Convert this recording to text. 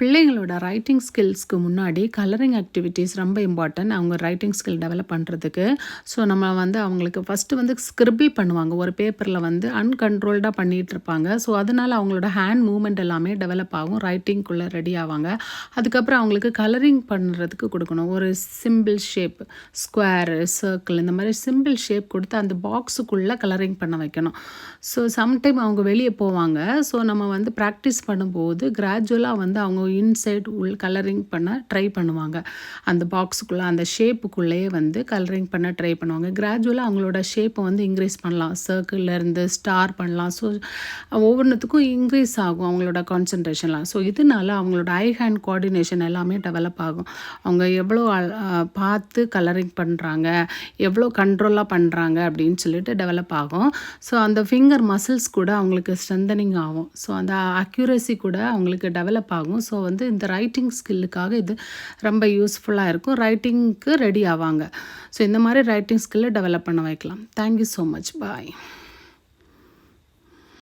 பிள்ளைங்களோட ரைட்டிங் ஸ்கில்ஸ்க்கு முன்னாடி colouring activities ரொம்ப இம்பார்ட்டன்ட் அவங்க ரைட்டிங் ஸ்கில் டெவலப் பண்ணுறதுக்கு. ஸோ நம்ம அவங்களுக்கு ஃபஸ்ட்டு ஸ்கிரிபிள் பண்ணுவாங்க. ஒரு பேப்பரில் அன்கண்ட்ரோல்டாக பண்ணிகிட்டு இருப்பாங்க. ஸோ அதனால் அவங்களோட ஹேண்ட் மூவ்மெண்ட் எல்லாமே டெவலப் ஆகும். ரைட்டிங்குள்ளே ரெடி ஆவாங்க. அதுக்கப்புறம் அவங்களுக்கு கலரிங் பண்ணுறதுக்கு கொடுக்கணும். ஒரு சிம்பிள் ஷேப், ஸ்கொயரு, சர்க்கிள் இந்த மாதிரி சிம்பிள் ஷேப் கொடுத்து அந்த பாக்ஸுக்குள்ளே கலரிங் பண்ண வைக்கணும். ஸோ சம்டைம் அவங்க வெளியே போவாங்க. ஸோ நம்ம ப்ராக்டிஸ் பண்ணும்போது கிராஜுவலாக அவங்க இன்சைட் கலரிங் பண்ண ட்ரை பண்ணுவாங்க. அந்த பாக்ஸுக்குள்ளே அந்த ஷேப்புக்குள்ளேயே கலரிங் பண்ண ட்ரை பண்ணுவாங்க. கிராஜுவலாக அவங்களோட ஷேப்பை இன்க்ரீஸ் பண்ணலாம். சர்க்கிள்லேருந்து ஸ்டார் பண்ணலாம். ஸோ ஒவ்வொன்றுத்துக்கும் இன்க்ரீஸ் ஆகும் அவங்களோட கான்சன்ட்ரேஷன்லாம். ஸோ இதனால அவங்களோட ஐ ஹேண்ட் கோஆர்டினேஷன் எல்லாமே டெவலப் ஆகும். அவங்க எவ்வளோ பார்த்து கலரிங் பண்ணுறாங்க, எவ்வளோ கண்ட்ரோலாக பண்ணுறாங்க அப்படின்னு சொல்லிட்டு டெவலப் ஆகும். ஸோ அந்த ஃபிங்கர் மசில்ஸ் கூட அவங்களுக்கு ஸ்ட்ரென்தனிங் ஆகும். ஸோ அந்த அக்யூரசி கூட அவங்களுக்கு டெவலப் ஆகும். ஸோ இந்த ரைட்டிங் ஸ்கில்லுக்காக இது ரொம்ப யூஸ்ஃபுல்லாக இருக்கும். ரைட்டிங்க்கு ரெடி ஆவாங்க. ஸோ இந்த மாதிரி ரைட்டிங் ஸ்கில்லை டெவலப் பண்ண வைக்கலாம். Thank you so much. பாய்.